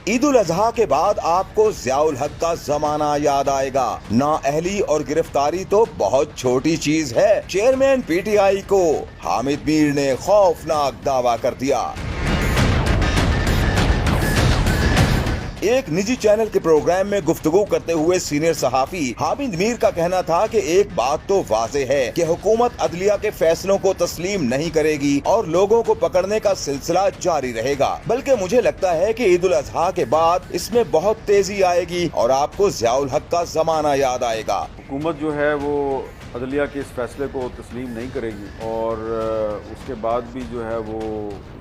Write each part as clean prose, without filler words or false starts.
ईद उल अजहा के बाद आपको ज़ियाउल हक का जमाना याद आएगा। नाअहली और गिरफ्तारी तो बहुत छोटी चीज है। चेयरमैन पीटीआई को हामिद मीर ने खौफनाक दावा कर दिया। एक निजी चैनल के प्रोग्राम में गुफ्तगू करते हुए सीनियर सहाफी हामिद मीर का कहना था कि एक बात तो वाज़ेह है कि हुकूमत अदलिया के फैसलों को तस्लीम नहीं करेगी और लोगों को पकड़ने का सिलसिला जारी रहेगा, बल्कि मुझे लगता है कि ईद उल अजहा के बाद इसमें बहुत तेजी आएगी और आपको ज़ियाउल हक का जमाना याद आएगा। हुकूमत जो है वो अदलिया के इस फैसले को तस्लीम नहीं करेगी और उसके बाद भी जो है वो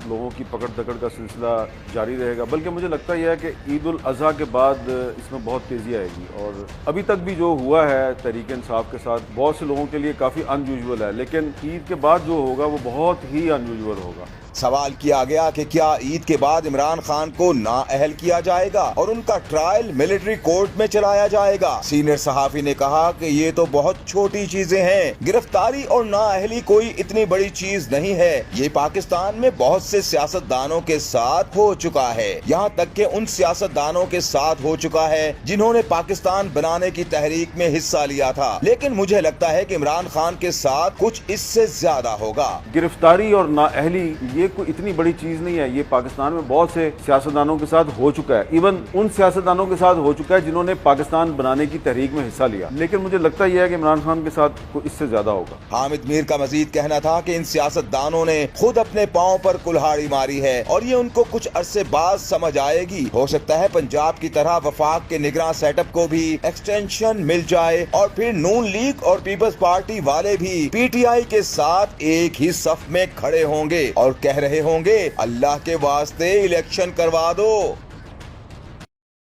लोगों की पकड़ दकड़ का सिलसिला जारी रहेगा, बल्कि मुझे लगता यह है कि ईद उल अजहा के बाद इसमें बहुत तेज़ी आएगी। और अभी तक भी जो हुआ है तहरीक इंसाफ के साथ बहुत से लोगों के लिए काफ़ी अनयूजुअल है, लेकिन ईद के बाद जो होगा वो बहुत ही अनयूजुअल होगा। सवाल किया गया कि क्या ईद के बाद इमरान खान को नाअहल किया जाएगा और उनका ट्रायल मिलिट्री कोर्ट में चलाया जाएगा। सीनियर सहाफी ने कहा कि ये तो बहुत छोटी चीजें हैं, गिरफ्तारी और नाअहली कोई इतनी बड़ी चीज नहीं है। ये पाकिस्तान में बहुत से सियासतदानों के साथ हो चुका है, यहाँ तक कि उन सियासतदानों के साथ हो चुका है जिन्होंने पाकिस्तान बनाने की तहरीक में हिस्सा लिया था। लेकिन मुझे लगता है कि इमरान खान के साथ कुछ इससे ज्यादा होगा। गिरफ्तारी और नाअहली ये कोई इतनी बड़ी चीज नहीं है, ये पाकिस्तान में बहुत से सियासतदानों के साथ हो चुका है, इवन उन सियासतदानों के साथ हो चुका है जिन्होंने पाकिस्तान बनाने की तहरीक में हिस्सा लिया। लेकिन मुझे लगता यह है कि इमरान खान के साथ कोई इससे ज्यादा होगा। हामिद मीर का मजीद कहना था कि इन सियासतदानों ने खुद अपने पांव पर कुल्हाड़ी मारी है और ये उनको कुछ अरसे बाद समझ आएगी। हो सकता है पंजाब की तरह वफाक के निगरान सेटअप को भी एक्सटेंशन मिल जाए और फिर नून लीग और पीपल्स पार्टी वाले भी पीटीआई के साथ एक ही सफ में खड़े होंगे और कह रहे होंगे अल्लाह के वास्ते इलेक्शन करवा दो।